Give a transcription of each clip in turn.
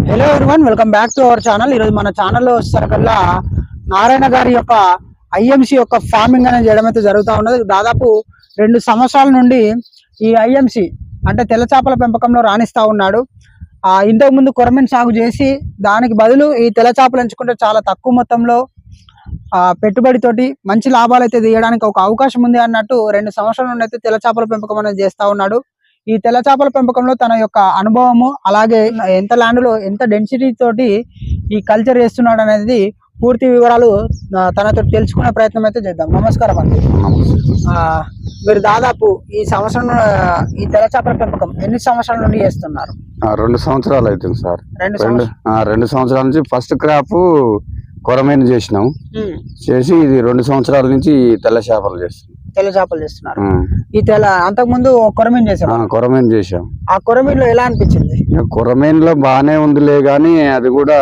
Hello everyone, welcome back to our channel. ఈరోజు మన ఛానల్లో వచ్చేసరికల్లా నారాయణ గారి యొక్క ఐఎంసి యొక్క ఫార్మింగ్ అనేది చేయడం అయితే జరుగుతూ ఉన్నది. దాదాపు 2 సంవత్సరాల నుండి ఈ ఐఎంసి అంటే తెల్ల చేపల పెంపకంలో రాణిస్తూ ఉన్నాడు. ఇంతకుముందు కొరమీన్ సాగు చేసి దానికి బదులు ఈ తెల్ల చేపలు ఎంచుకుంటే చాలా తక్కువ మొత్తంలో పెట్టుబడితోటి మంచి లాభాలు అయితే తీయడానికి ఒక అవకాశం ఉంది అన్నట్టు 2 సంవత్సరాల నుండి అయితే తెల్ల చేపల పెంపకం అనేది చేస్తూ ఉన్నాడు. ఈ తెల్ల చేపల పెంపకంలో తన యొక్క అనుభవము, అలాగే ఎంత ల్యాండ్ లో ఎంత డెన్సిటీ తోటి ఈ కల్చర్ చేస్తున్నాడు అనేది పూర్తి వివరాలు తనతో తెలుసుకునే ప్రయత్నం అయితే చేద్దాం. నమస్కారం అండి. మీరు దాదాపు ఈ సంవత్సరం ఈ తెల్ల చేపల పెంపకం ఎన్ని సంవత్సరాల నుండి చేస్తున్నారు? 2 సంవత్సరాలు అవుతుంది సార్. 2 సంవత్సరాల నుంచి ఫస్ట్ క్రాప్ కొరమీన్ చేసినాం. చేసి ఇది 2 సంవత్సరాల నుంచి తెల్ల చేపలు చేస్తున్నారు. ఈ తెల్ల అంతకు ముందు కొరమీన్ చేసాం. కొరమీన్ చేసాం. ఆ కొరమీన్ లో ఎలా అనిపించింది? కొరమీన్ లో బాగానే ఉందిలే గానీ అది కూడా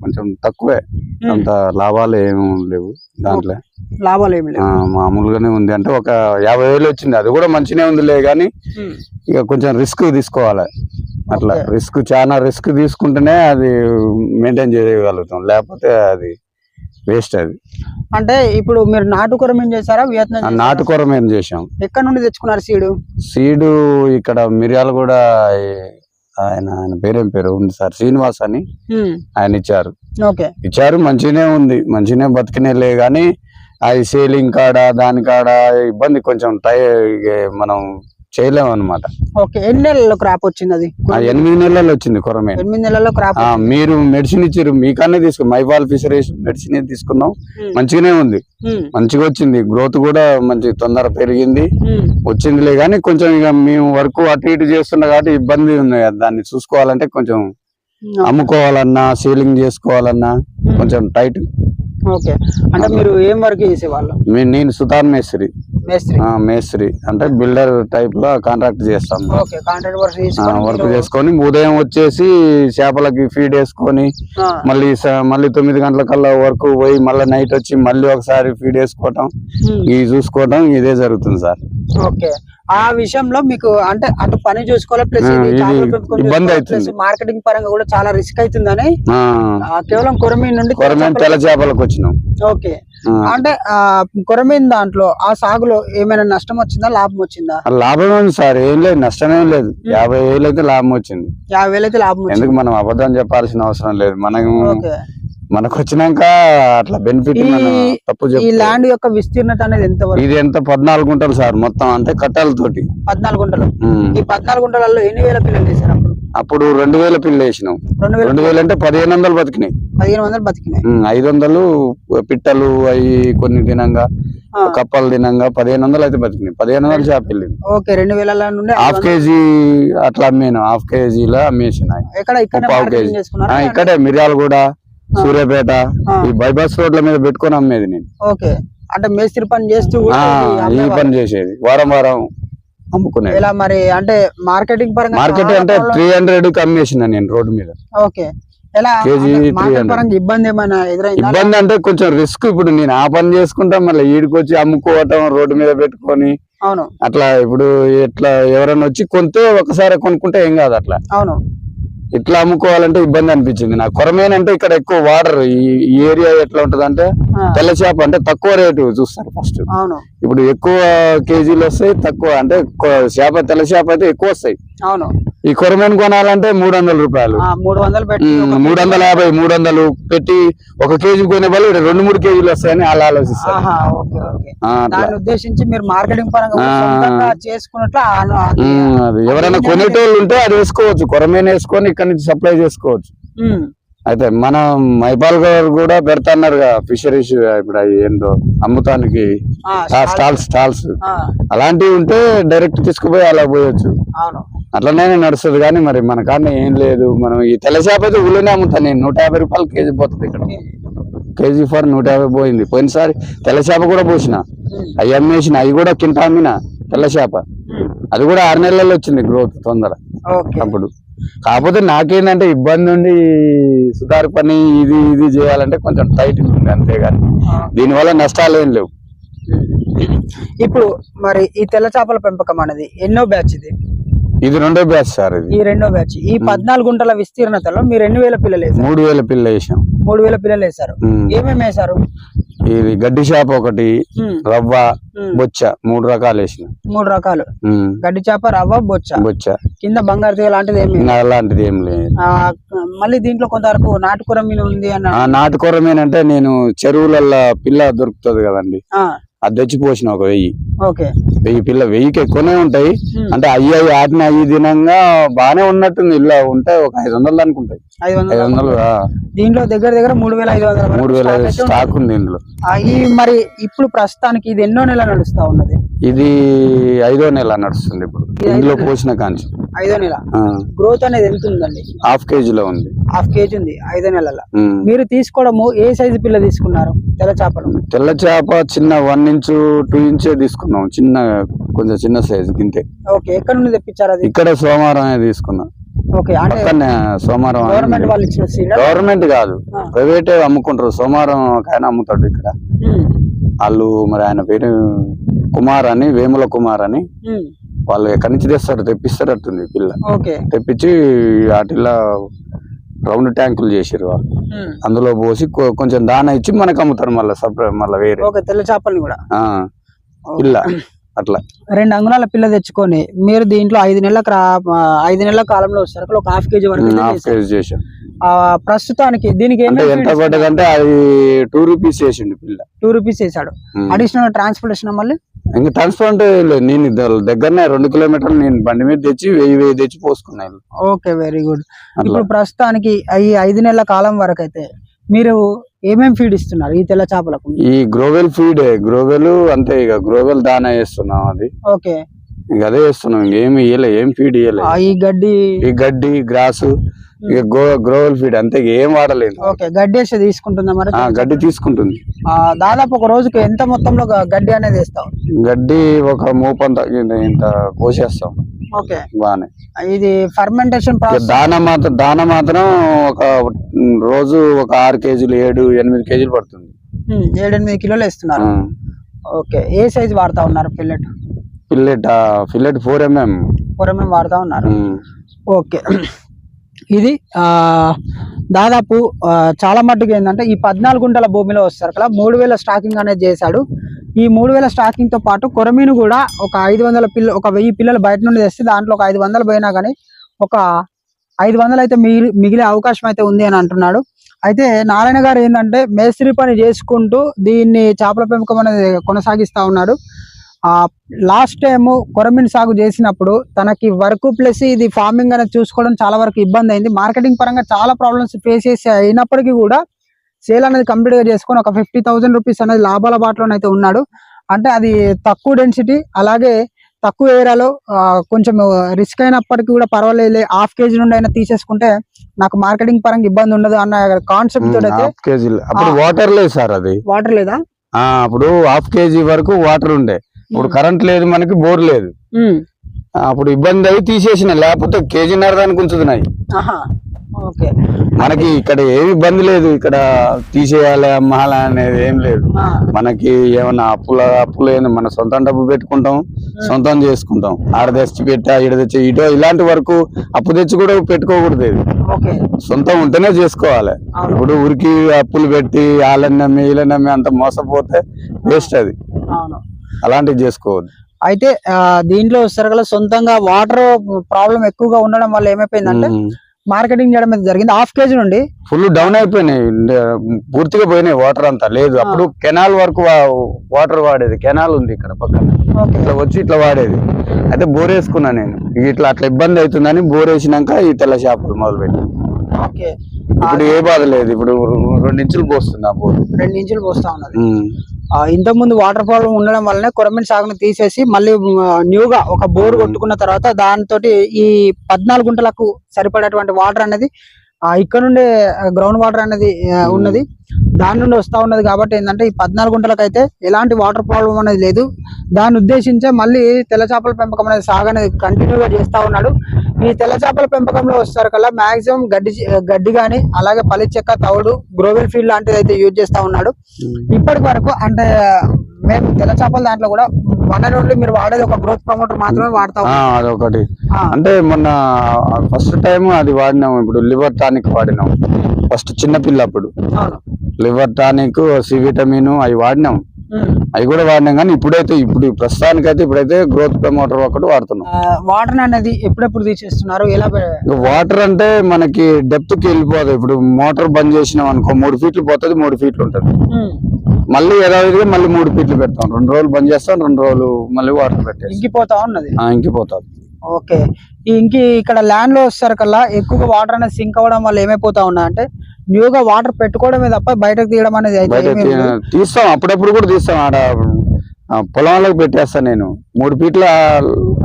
కొంచెం తక్కువే, అంత లాభాలు ఏమి లేవు దాంట్లో. లాభాలు ఏమి లేవు, మామూలుగానే ఉంది. అంటే ఒక 50,000 వచ్చింది, అది కూడా మంచినే ఉందిలే గానీ ఇక కొంచెం రిస్క్ తీసుకోవాలి. అట్లా చాలా రిస్క్ తీసుకుంటేనే అది మెయింటైన్ చేయగలుగుతాం, లేకపోతే అది వేస్ట్. అది అంటే ఇప్పుడు మీరు నాటు కొరమీన్ చేశారా, వియత్నాం? నాటు కొరమీన్ చేసాం. ఎక్కడ నుండి తెచ్చుకున్నారు సీడు? ఇక్కడ మిర్యాల కూడా ఆయన పేరేం పేరు ఉంది సార్, శ్రీనివాస్ అని ఆయన ఇచ్చారు. మంచిగానే ఉంది, మంచిగానే బతికినేలే గానీ అది సేలింగ్ కాడ దాని కాడ ఇబ్బంది కొంచెం మనం చేయలేము అనమాట. ఎన్ని నెలల్లో క్రాప్ వచ్చింది? అది 8 నెలల్లో వచ్చింది కొరమీన్. 8 నెలల్లో క్రాప్. మీరు మెడిసిన్ ఇచ్చారు, మీకన్నా తీసుకున్నాం. మైపాల్ ఫిషరీస్ మెడిసిన్ తీసుకున్నాం, మంచిగానే ఉంది, మంచిగా వచ్చింది. గ్రోత్ కూడా మంచి తొందర పెరిగింది, వచ్చిందిలే గానీ కొంచెం ఇక మేము వర్క్ అటు ఇటు చేస్తున్నా కాబట్టి ఇబ్బంది ఉంది. దాన్ని చూసుకోవాలంటే కొంచెం అమ్ముకోవాలన్నా సేలింగ్ చేసుకోవాలన్నా కొంచెం టైట్. అంటే మీరు ఏం వర్క్ చేసేవాళ్ళు? నేను సుతార్ మేస్త్రి అంటే బిల్డర్ టైప్ లో కాంట్రాక్ట్ చేస్తాం. వర్క్ చేసుకొని ఉదయం వచ్చేసి చేపలకి ఫీడ్ వేసుకొని మళ్ళీ 9 గంటల కల్లా వర్క్ పోయి మళ్ళీ నైట్ వచ్చి మళ్ళీ ఒకసారి ఫీడ్ వేసుకోవటం, ఇవి చూసుకోవటం ఇదే జరుగుతుంది సార్. ఆ విషయంలో మీకు అంటే అటు పని చూసుకోవాలి, ప్లస్ ఇబ్బంది అవుతుంది. మార్కెటింగ్ పరంగా కూడా చాలా రిస్క్ అవుతుందని కేవలం కొరమీన్ నుండి తెల్ల చేపలకు వచ్చినాం. అంటే కొరమీన్ దాంట్లో ఆ సాగులో ఏమైనా నష్టం వచ్చిందా, లాభం వచ్చిందా? లాభం ఉంది సార్, ఏం లేదు, నష్టమేం లేదు. 50,000 అయితే లాభం వచ్చింది. 50,000 అయితే లాభం. ఎందుకు మనం అబద్ధం చెప్పాల్సిన అవసరం లేదు. మనకు వచ్చినాక అట్లా బెనిఫిట్. ఈ ల్యాండ్ యొక్క విస్తీర్ణత అనేది ఎంత? ఇది ఎంత 14 గుంటలు సార్ మొత్తం, అంటే కట్టాలతోటి 14 గుంటలు. ఈ 14 గుంటలలో ఎన్ని వేల పిల్లలు వేసారు? అప్పుడు 2,000 పిల్లలు వేసినాం. 2,000 అంటే 1,500 బతికినాయి. 1,500 బతికినాయి. 500 పిట్టలు అవి కొన్ని తినంగా, కప్పలు తినంగా 1,500 అయితే బతికినాయి. 1,500 చేప వెళ్ళింది. 2,000 నుండి ½ కేజీ అట్లా అమ్మాను. ½ కేజీలో అమ్మేసినాయి. పావు కేజీ ఇక్కడే మిర్యాల కూడా, సూర్యాపేట, ఈ బైపాస్ రోడ్ల మీద పెట్టుకొని అమ్మేది నేను. అంటే మేస్త్రి పని చేస్తూ ఈ పని చేసేది, వారం అమ్ముకునేది. ఇలా మరి అంటే మార్కెటింగ్ పరంగా అంటే 300కి అమ్మేసిన నేను రోడ్డు మీద. కేజీ 300. ఇబ్బంది ఏమైనా ఎదురైందా? ఇబ్బంది అంటే కొంచెం రిస్క్. ఇప్పుడు నేను ఆ పని చేసుకుంటా, మళ్ళీ ఈడికి వచ్చి అమ్ముకోవటం, రోడ్డు మీద పెట్టుకొని అట్లా. ఇప్పుడు ఇట్లా ఎవరైనా వచ్చి కొంటే ఒకసారి కొనుక్కుంటే ఏం కాదు. అట్లా ఇట్లా అమ్ముకోవాలంటే ఇబ్బంది అనిపించింది నాకు. కొరమీన్ అంటే ఇక్కడ ఎక్కువ వాటర్, ఈ ఏరియా ఎట్లా ఉంటది అంటే తెల్ల చేప అంటే తక్కువ రేటు చూస్తారు ఫస్ట్. ఇప్పుడు ఎక్కువ కేజీలు వస్తాయి, తక్కువ అంటే తెల్ల చేప అయితే ఎక్కువ వస్తాయి. ఈ కొరమీన్ కొనాలంటే 300 రూపాయలు, 350, 300 పెట్టి 1 కేజీ కొనే వాళ్ళు 2-3 కేజీలు వస్తాయని అలా ఆలోచిస్తారు. ఉద్దేశించి మీరు మార్కెటింగ్ పరంగా చేసుకున్నట్లు అది ఎవరైనా కొనేటోళ్ళు ఉంటే అది వేసుకోవచ్చు. కొరమీన్ వేసుకొని ఇక్కడ నుంచి సప్లై చేసుకోవచ్చు. అయితే మన మైపాల్ గారు కూడా పెడతాన్నారు ఫిషరీస్. ఇప్పుడు ఏందో అమ్ముతానికి స్టాల్స్ అలాంటివి ఉంటే డైరెక్ట్ తీసుకుపోయి అలా పోయొచ్చు. అట్లనే నడుస్తుంది. కానీ మరి మన కాడ ఏం లేదు. మనం ఈ తెల్ల చేప అయితే ఊళ్ళోనే అమ్ముతాను నేను. 150 రూపాయలు కేజీ పోతుంది ఇక్కడ. కేజీ ఫర్ 150 పోయింది. పోయినసారి తెల్ల చేప కూడా పోసిన, అవి అమ్మేసిన. అవి కూడా కింట అమ్మిన తెల్ల చేప. అది కూడా 6 నెలల్లో వచ్చింది గ్రోత్ తొందర అప్పుడు. కాకపోతే నాకేంటంటే ఇబ్బంది ఉండి సుతారు పని ఇది చేయాలంటే కొంచెం టైట్ ఉంది, అంతేగాని దీనివల్ల నష్టాలు ఏం లేవు. ఇప్పుడు మరి ఈ తెల్ల చేపల పెంపకం అనేది ఎన్నో బ్యాచ్? ఇది రెండో బ్యాచ్ సార్. ఈ రెండో బ్యాచ్. ఈ 14 గుంటల విస్తీర్ణతలో మీరు ఎన్ని వేల పిల్లలు వేసారు? 3000 పిల్లలు వేసాం. 3000 పిల్లలు వేసారు. ఏమేమి వేసారు? ఇది గడ్డి చేప ఒకటి, రవ్వ, బొచ్చ, 3 రకాలు వేసిన. 3 రకాలు గడ్డి చేప, రవ్వ, బొచ్చ. కింద బంగారు తీగ లాంటిది ఏమి? అలాంటిది ఏం లేదు. మళ్ళీ దీంట్లో కొంతవరకు నాటుకూర మీన ఉంది అన్న. నాటుకూర మీన అంటే నేను చెరువులలో పిల్ల దొరుకుతుంది కదండి, అది తెచ్చి పోసిన ఒక 1000. ఓకే. 1000 పిల్ల, 1000కి ఎక్కువనే ఉంటాయి. అంటే అయ్యి ఆటిని అయ్యి దినంగా బానే ఉన్నట్టుంది. ఇలా ఉంటాయి ఒక 500 అనుకుంటాయి. 500. దీంట్లో దగ్గర 3500 స్టాక్ ఉంది ఇందులో. మరి ఇప్పుడు ప్రస్తుతానికి ఇది ఎన్నో నెల నడుస్తా ఉన్నది? ఇది 5వ నెల నడుస్తుంది ఇప్పుడు ఇందులో పోసిన కాంచి. 5వ నెల. గ్రోత్ అనేది ఎంత ఉందండి? ½ కేజీలో ఉంది. ½ కేజీ ఉంది 5 నెలల. మీరు తీసుకోవడము ఏ సైజు పిల్ల తీసుకున్నారు? తెల్ల చేపలు. తెల్ల చేప చిన్న 1 ఇంచ్ 2 ఇంచ్ తీసుకున్నాం. చిన్న కొంచెం చిన్న సైజు గింతే. ఓకే. ఎక్కడ నుండి తెప్పించారు అది? ఇక్కడ సోమవారం తీసుకున్నాం. ఓకే. అంటే సోమవారం గవర్నమెంట్ వాళ్ళు ఇచ్చిన సీడ్? గవర్నమెంట్ కాదు, ప్రైవేట్ అమ్ముకుంటారు. సోమవారం ఆయన అమ్ముతాడు ఇక్కడ. వాళ్ళు మరి ఆయన పేరు కుమార్ అని, వేముల కుమార్ అని. వాళ్ళు ఎక్కడి నుంచి తెస్తారు, తెప్పిస్తారు అట్టుంది పిల్ల. తెప్పించి వాటిల్లో రౌండ్ ట్యాంకులు చేసారు వాళ్ళు. అందులో పోసి కొంచెం దాన ఇచ్చి మనకు అమ్ముతారు మళ్ళీ సపరేట్, మళ్ళీ వేరే. తెల్ల చేపల్ని కూడా పిల్ల అట్లా 2 అంగుళాల పిల్ల తెచ్చుకొని మీరు దీంట్లో 5 నెలల కాలంలో సరుకులు ఒక ½ కేజీ వరకు చేసాం. ప్రస్తుతానికి దీనికి ఎంత పడ్డదంటే అది 2 రూపీస్ వేసిండు పిల్ల. 2 రూపీస్ వేసాడు. అడిషనల్ ట్రాన్స్పోర్టేషన్ మళ్ళీ ఇంకా ట్రాన్స్పోర్ట్ నేను దగ్గరనే 2 కిలోమీటర్లు నేను బండి మీద తెచ్చి 1000 తెచ్చి పోసుకున్నాను. Okay, very good. ఇప్పుడు ప్రస్తుతానికి ఈ 5 నెలల కాలం వరకు అయితే మీరు ఏమేమి ఫీడ్ ఇస్తున్నారు ఈ తెల్ల చేపలకు? ఈ గ్రోవెల్ ఫీడ్, గ్రోవెల్ అంతే, ఇక గ్రోవెల్ దానా వేస్తున్నాం అది. ఓకే. ఇక అదే వేస్తున్నాం, ఇంకేమి ఇయ్యలే, ఏం ఫీడ్ ఇయ్యలే. ఈ గడ్డి గ్రాస్, ఇక గ్రోవెల్ ఫీడ్ అంతే, ఏం వాడలేదు. ఓకే. గడ్డి వేస్తే తీసుకుంటుందా మరి? గడ్డి తీసుకుంటుంది. దాదాపు ఒక రోజుకి ఎంత మొత్తంలో గడ్డి అనేది వేస్తాం? గడ్డి ఒక మోపంత ఇంత కోసేస్తాం. ఓకే, బానే. ఇది ఫర్మెంటేషన్ ప్రాసెస్. దాన మాత్రం ఒక రోజు ఒక 6 కేజీలు 7-8 కేజీలు పడుతుంది. 7-8 కిలోలు వేస్తున్నారు. ఓకే. ఏ సైజ్ వాడుతా ఉన్నారు? పిల్లెట్ 4mm వాడుతా ఉన్నారు. ఓకే. ఇది దాదాపు చాలా మట్టుకు ఏంటంటే ఈ 14 గుంటల భూమిలో వస్తారు కదా 3000 స్టాకింగ్ అనేది చేశాడు. ఈ 3000 స్టాకింగ్ తో పాటు కొరమీను కూడా ఒక 500 పిల్లలు, ఒక 1000 పిల్లలు బయట నుండి తెస్తే దాంట్లో ఒక 500 పోయినా కానీ ఒక 500 అయితే మిగిలే అవకాశం అయితే ఉంది అని అంటున్నాడు. అయితే నారాయణ గారు ఏంటంటే మేస్త్రి పని చేసుకుంటూ దీన్ని చేపల పెంపకం అనేది కొనసాగిస్తా ఉన్నాడు. లాస్ట్ టైం కొరమీను సాగు చేసినప్పుడు తనకి వర్క్ ప్లస్ ఇది ఫార్మింగ్ అనేది చూసుకోవడం చాలా వరకు ఇబ్బంది అయింది. మార్కెటింగ్ పరంగా చాలా ప్రాబ్లమ్స్ ఫేస్ చేసి అయినప్పటికీ కూడా సేల్ అనేది కంప్లీట్ గా చేసుకొని ఒక 50,000 రూపీస్ అనేది లాభాల బాటలోనైతే ఉన్నాడు. అంటే అది తక్కువ డెన్సిటీ, అలాగే తక్కువ ఏరియాలో కొంచెం రిస్క్ అయినప్పటికీ కూడా పర్వాలేదు, ½ కేజీ నుండి అయినా తీసేసుకుంటే నాకు మార్కెటింగ్ పరంగా ఇబ్బంది ఉండదు అన్న కాన్సెప్ట్ తోటి అయితే. వాటర్ లేదు సార్, అది వాటర్ లేదా? అప్పుడు ½ కేజీ వరకు వాటర్ ఉండే, ఇప్పుడు కరెంట్ లేదు, మనకి బోర్ లేదు. అప్పుడు ఇబ్బంది అయి తీసేసిన, లేకపోతే 1.5 కేజీ దానికి ఉంచుతున్నాయి. మనకి ఇక్కడ ఏమి ఇబ్బంది లేదు, ఇక్కడ తీసేయాలి అమ్మాలి అనేది ఏం లేదు. మనకి ఏమన్నా అప్పులు ఏంది, మన సొంతం డబ్బు పెట్టుకుంటాం, సొంతం చేసుకుంటాం. ఆడ తెచ్చి పెట్టా, ఈడ తెచ్చి ఇటో ఇలాంటి వరకు అప్పు తెచ్చి కూడా పెట్టుకోకూడదు. సొంతం ఉంటేనే చేసుకోవాలి. ఇప్పుడు ఊరికి అప్పులు పెట్టి వాళ్ళని నమ్మి వీళ్ళని నమ్మి అంత మోసపోతే వేస్ట్, అది అలాంటివి చేసుకోవద్దు. అయితే దీంట్లో సరగల సొంతంగా వాటర్ ప్రాబ్లం ఎక్కువగా ఉండడం వల్ల ఏమైపోయిందంటే మార్కెటింగ్ చేయడం అయితే జరిగింది. ½ కేజీ నుండి ఫుల్ డౌన్ అయిపోయినాయి, పూర్తిగా పోయినాయి, వాటర్ అంతా లేదు. అప్పుడు కెనాల్ వరకు వాటర్ వాడేది, కెనాల్ ఉంది ఇక్కడ పక్కన, ఇట్లా వచ్చి ఇట్లా వాడేది. అయితే బోర్ వేసుకున్నా నేను, ఇట్లా అట్లా ఇబ్బంది అవుతుందని బోర్ వేసినాక ఈ తెల్ల చేపలు మొదలు పెట్టి. ఇప్పుడు ఏ బాధ లేదు, ఇప్పుడు 2 ఇంచులు పోస్తుంది ఆ బోర్. 2 ఇంచులు పోస్తా ఉన్నది. ఇంతకు ముందు వాటర్ ప్రాబ్లం ఉండడం వల్లనే కొరమీను సాగును తీసేసి మళ్ళీ న్యూగా ఒక బోర్ కొట్టుకున్న తర్వాత దాంతో ఈ 14 గుంటలకు సరిపడేటువంటి వాటర్ అనేది ఇక్కడ నుండే గ్రౌండ్ వాటర్ అనేది ఉన్నది, దాని నుండి వస్తా ఉన్నది. కాబట్టి ఏంటంటే ఈ 14 గుంటలకు అయితే ఎలాంటి వాటర్ ప్రాబ్లం అనేది లేదు. దాన్ని ఉద్దేశించే మళ్ళీ తెల్ల చేపల పెంపకం అనేది సాగు అనేది కంటిన్యూగా చేస్తా ఉన్నాడు. ఈ తెల్ల చేపల పెంపకంలో వస్తారు కల్లా మాక్సిమం గడ్డి కానీ, అలాగే పల్లి చెక్క, తవుడు, గ్రోవెల్ ఫీల్డ్ లాంటిది అయితే యూజ్ చేస్తా ఉన్నాడు. ఇప్పటి వరకు అంటే మేము తెల్ల చేపల దాంట్లో కూడా వన్ అండ్ ఓన్లీ మీరు వాడేది ఒక గ్రోత్ ప్రమోటర్ మాత్రమే వాడతా ఉన్నారు. అదొకటి. ఆ. అంటే మొన్న ఫస్ట్ టైం అది వాడినాం. ఇప్పుడు లివర్ టానిక్ వాడినాం ఫస్ట్ చిన్న పిల్ల అప్పుడు. అవును. లివర్ టానిక్, సి విటమిన్ అవి వాడినాం. ఉమ్. అవి కూడా వాడినాం. కానీ ఇప్పుడు ప్రస్తుతానికైతే ఇప్పుడైతే గ్రోత్ ప్రమోటర్ ఒకటి వాడుతున్నాం. వాటర్ అనేది ఎప్పుడెప్పుడు తీసేస్తున్నారు, ఎలా వాటర్ అంటే మనకి డెప్త్ కి వెళ్ళిపోదు. ఇప్పుడు మోటార్ బంద్ చేసినాం అనుకో 3 ఫీట్లు పోతుంది, 3 ఫీట్లు ఉంటుంది. మళ్ళీ యథావిధిగా మళ్ళీ 3 ఫీట్లు పెడతాం. 2 రోజులు బంద్ చేస్తాం, 2 రోజులు మళ్ళీ వాటర్ పెట్టేస్తాం. ఇంకిపోతా ఉన్నది. ఇంకిపోతాది. ఓకే. ఇక్కడ ల్యాండ్ లో వస్తారు కల్లా ఎక్కువగా వాటర్ అనేది సింక్ అవ్వడం వల్ల ఏమైపోతా ఉన్నా అంటే న్యూగా వాటర్ పెట్టుకోవడమే తప్ప బయటకు తీయడం అనేది తీస్తాం. అప్పుడప్పుడు కూడా తీస్తాం. ఆడ పొలంలోకి పెట్టేస్తాను నేను. 3 ఫీట్ల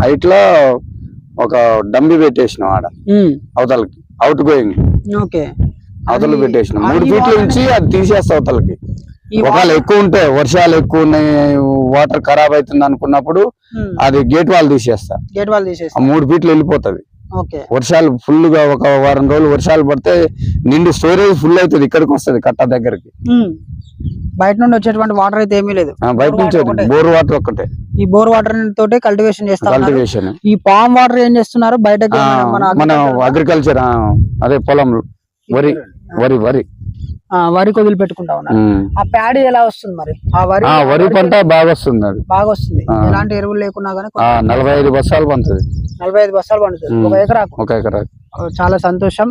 హైట్ లో ఒక డంబి పెట్టేసినాం ఆడ అవతలకి, అవుట్ గోయింగ్. ఓకే. అవతలకి పెట్టేసినాం. 3 ఫీట్ల నుంచి అది తీసేస్తా అవతలకి. ఒకవేళ ఎక్కువ ఉంటే, వర్షాలు ఎక్కువ ఉన్నాయి, వాటర్ ఖరాబ్ అవుతుంది అనుకున్నప్పుడు అది గేట్ వాల్ తీసేస్తా. 3 ఫీట్లు వెళ్ళిపోతుంది. వర్షాలు ఫుల్ గా ఒక వారం రోజులు వర్షాలు పడితే నిండు స్టోరేజ్ ఫుల్ అవుతుంది. ఇక్కడికి వస్తుంది కట్ట దగ్గరికి. బయట నుండి వచ్చేటువంటి వాటర్ అయితే ఏమీ లేదు. బయట నుంచి బోర్ వాటర్ ఒక్కటే. ఈ బోర్ వాటర్ తోటే కల్టివేషన్ చేస్తారు. ఈ పామ్ వాటర్ ఏం చేస్తున్నారు బయటకి? మన అగ్రికల్చర్ అదే పొలం వరి వరికి వదిలిపెట్టుకుంటా ఉన్నారు. ఆ ప్యాడీ ఎలా వస్తుంది మరి? వరి పంట బాగా వస్తుంది. అది బాగా వస్తుంది. ఎలాంటి ఎరువులు లేకున్నా గానీ 45 బస్తాలు పండుతుంది. 45 బస్తాలు పండుతుంది ఒక ఎకరాకు. చాలా సంతోషం.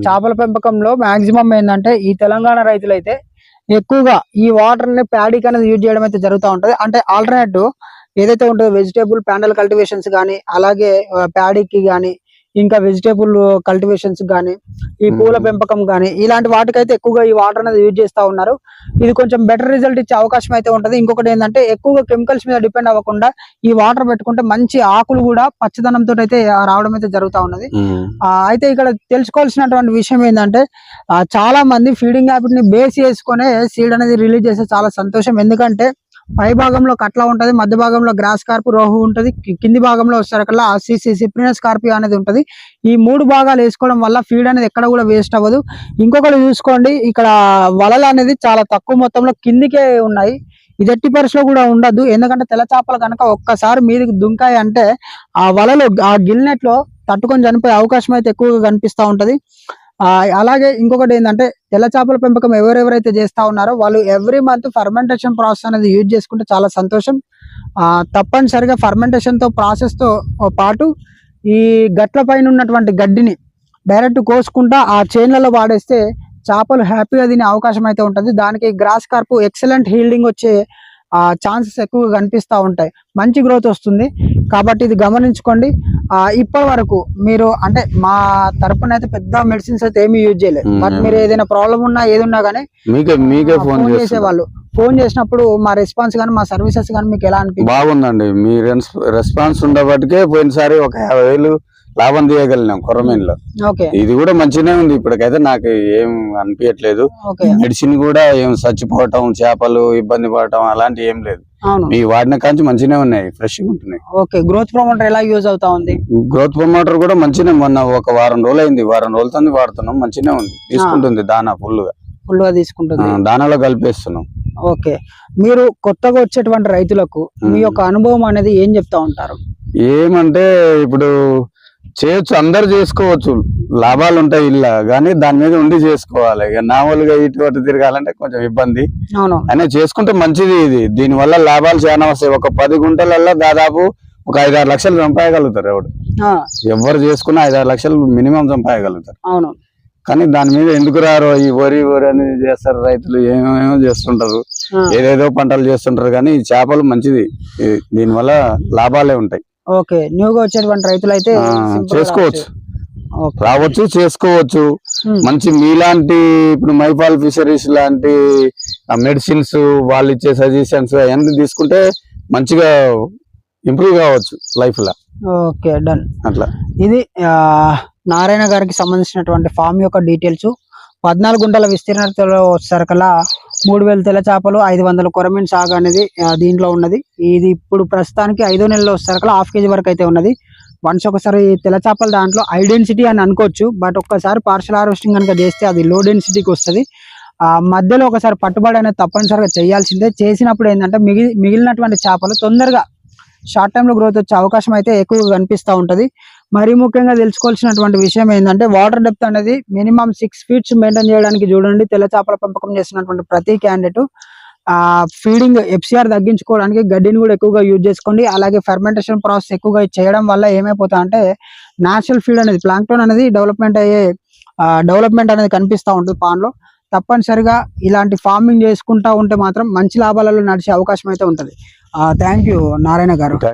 చేపల పెంపకంలో మాక్సిమం ఏంటంటే ఈ తెలంగాణ రైతులైతే ఎక్కువగా ఈ వాటర్ ని ప్యాడీకి అనేది యూజ్ చేయడం అయితే జరుగుతూ ఉంటది. అంటే ఆల్టర్నేటివ్ ఏదైతే ఉంటుందో వెజిటేబుల్ ప్యానల్ కల్టివేషన్స్ గానీ, అలాగే ప్యాడీకి గానీ, ఇంకా వెజిటేబుల్ కల్టివేషన్స్ గానీ, ఈ పూల పెంపకం గానీ, ఇలాంటి వాటికైతే ఎక్కువగా ఈ వాటర్ అనేది యూజ్ చేస్తా ఉన్నారు. ఇది కొంచెం బెటర్ రిజల్ట్ ఇచ్చే అవకాశం అయితే ఉంటది. ఇంకొకటి ఏంటంటే ఎక్కువగా కెమికల్స్ మీద డిపెండ్ అవ్వకుండా ఈ వాటర్ పెట్టుకుంటే మంచి ఆకులు కూడా పచ్చదనంతో అయితే రావడం అయితే జరుగుతా ఉన్నది. అయితే ఇక్కడ తెలుసుకోవాల్సినటువంటి విషయం ఏంటంటే చాలా మంది ఫీడింగ్ హ్యాబిట్ ని బేస్ చేసుకునే సీడ్ అనేది రిలీజ్ చేస్తే చాలా సంతోషం. ఎందుకంటే పై భాగంలో కట్ల ఉంటది, మధ్య భాగంలో గ్రాస్ కార్ప్ రోహు ఉంటది, కింది భాగంలో వచ్చేసరికల్లా సిప్రినస్ కార్పియా అనేది ఉంటది. ఈ 3 భాగాలు వేసుకోవడం వల్ల ఫీడ్ అనేది ఎక్కడ కూడా వేస్ట్ అవ్వదు. ఇంకొకటి చూసుకోండి, ఇక్కడ వలలు అనేది చాలా తక్కువ మొత్తంలో కిందికే ఉన్నాయి. ఇది ఎట్టి పరిస్థితిలో కూడా ఉండదు. ఎందుకంటే తెల్ల చేపలు కనుక ఒక్కసారి మీదకి దుంకాయి అంటే ఆ వలలో ఆ గిల్నెట్ లో తట్టుకొని చనిపోయే అవకాశం అయితే ఎక్కువగా కనిపిస్తా ఉంటది. అలాగే ఇంకొకటి ఏంటంటే తెల్ల చేపల పెంపకం ఎవరెవరైతే చేస్తా ఉన్నారో వాళ్ళు ఎవ్రీ మంత్ ఫర్మెంటేషన్ ప్రాసెస్ అనేది యూజ్ చేసుకుంటే చాలా సంతోషం. తప్పనిసరిగా ఫర్మెంటేషన్ తో ప్రాసెస్ తో పాటు ఈ గట్ల పైన ఉన్నటువంటి గడ్డిని డైరెక్ట్ కోసుకుంటా ఆ చైన్లలో వాడేస్తే చేపలు హ్యాపీగా తినే అవకాశం అయితే ఉంటది. దానికి గ్రాస్ కార్ప్ ఎక్సలెంట్ హీల్డింగ్ వచ్చే ఛాన్సెస్ ఎక్కువగా కనిపిస్తా ఉంటాయి. మంచి గ్రోత్ వస్తుంది. కాబట్టి ఇది గమనించుకోండి. ఇప్పటి వరకు మీరు అంటే మా తరపున అయితే పెద్ద మెడిసిన్స్ అయితే ఏమి యూజ్ చేయలేదు. బట్ మీరు ఏదైనా ప్రాబ్లం ఉన్నా ఏది ఉన్నా గానీ ఫోన్ చేసేవాళ్ళు. ఫోన్ చేసినప్పుడు మా రెస్పాన్స్ గానీ మా సర్వీసెస్ గానీ మీకు ఎలా అనిపించింది? బాగుందండి. మీ రెస్పాన్స్ ఉండబట్టికే పోయినసారి ఒక 50,000 లాభం తీయగలిగినాం కొరమేన్లో. ఇది కూడా మంచిగానే ఉంది. ఇప్పటికైతే నాకు ఏం అనిపించట్లేదు. మెడిసిన్ కూడా ఏం చచ్చిపోవటం, చేపలు ఇబ్బంది పడటం అలాంటి ఏం లేదు. ఈ వాడిన కాంచి మంచిగానే ఉన్నాయి, ఫ్రెష్ గా ఉంటున్నాయి. గ్రోత్ ప్రమోటర్ ఎలా యూజ్ అవుతా ఉంది? గ్రోత్ ప్రమోటర్ కూడా మంచిగానే, మొన్న ఒక వారం రోజులు అయింది, వారం రోజులతో వాడుతున్నాం. మంచిగానే ఉంది. తీసుకుంటుంది దానా ఫుల్ గా తీసుకుంటుంది. దానాలో కలిపేస్తున్నాం. ఓకే. మీరు కొత్తగా వచ్చేటువంటి రైతులకు మీ యొక్క అనుభవం అనేది ఏం చెప్తా ఉంటారు? ఏమంటే ఇప్పుడు చేయొచ్చు, అందరు చేసుకోవచ్చు, లాభాలు ఉంటాయి ఇలా, కానీ దాని మీద ఉండి చేసుకోవాలి. ఇక నార్మల్గా ఇటు తిరగాలంటే కొంచెం ఇబ్బంది. అయినా చేసుకుంటే మంచిది. ఇది దీని వల్ల లాభాలు చాలా వస్తాయి. ఒక 10 గుంటలలో దాదాపు ఒక 5-6 లక్షలు సంపాదగలుగుతారు. ఎవరు చేసుకున్నా 5-6 లక్షలు మినిమం సంపాదగలుగుతారు. కానీ దాని మీద ఎందుకు రారో? ఈ వరి అని చేస్తారు రైతులు, ఏమేమో చేస్తుంటారు, ఏదేదో పంటలు చేస్తుంటారు. కానీ ఈ చేపలు మంచిది, దీనివల్ల లాభాలే ఉంటాయి. ఓకే. న్యూగా వచ్చేటువంటి రైతులు అయితే చేసుకోవచ్చు, రావచ్చు, చేసుకోవచ్చు. మంచి మీలాంటి ఇప్పుడు మైపాల్ ఫిషరీస్ లాంటి మెడిసిన్స్, వాళ్ళు ఇచ్చే సజెషన్స్ అవన్నీ తీసుకుంటే మంచిగా ఇంప్రూవ్ కావచ్చు లైఫ్ లో. Okay, done. అట్లా ఇది నారాయణ గారికి సంబంధించినటువంటి ఫామ్ యొక్క డీటెయిల్స్. 14 గుంటల విస్తీర్ణతలో వచ్చేసరికల్లా 3,000 తెల్ల చేపలు, 500 కొరమీన్ సాగు అనేది దీంట్లో ఉన్నది. ఇది ఇప్పుడు ప్రస్తుతానికి 5వ నెలలో వచ్చేసరికల్లా 1/2 kg వరకు అయితే ఉన్నది. వన్స్ ఒకసారి తెల్ల చేపలు దాంట్లో హై డెన్సిటీ అని అనుకోవచ్చు. బట్ ఒక్కసారి పార్షల్ హార్వెస్టింగ్ కనుక చేస్తే అది లో డెన్సిటీకి వస్తుంది. మధ్యలో ఒకసారి పట్టుబడి అనేది తప్పనిసరిగా చేయాల్సిందే. చేసినప్పుడు ఏంటంటే మిగిలినటువంటి చేపలు తొందరగా షార్ట్ టైంలో గ్రోత్ వచ్చే అవకాశం అయితే ఎక్కువగా కనిపిస్తూ ఉంటుంది. మరీ ముఖ్యంగా తెలుసుకోవాల్సినటువంటి విషయం ఏంటంటే వాటర్ డెప్త్ అనేది మినిమం 6 feet మెయింటైన్ చేయడానికి చూడండి. తెల్ల చేపల పెంపకం చేసినటువంటి ప్రతి క్యాండిడేట్ ఫీడింగ్ FCR తగ్గించుకోవడానికి గడ్డిని కూడా ఎక్కువగా యూజ్ చేసుకోండి. అలాగే ఫెర్మెంటేషన్ ప్రాసెస్ ఎక్కువగా చేయడం వల్ల ఏమైపోతా అంటే న్యాచురల్ ఫీడ్ అనేది ప్లాంక్టోన్ అనేది డెవలప్మెంట్ అనేది కనిపిస్తూ ఉంటుంది పాండ్లో. తప్పనిసరిగా ఇలాంటి ఫార్మింగ్ చేసుకుంటా ఉంటే మాత్రం మంచి లాభాలలో నడిచే అవకాశం అయితే ఉంటుంది. థ్యాంక్ యూ నారాయణ గారు.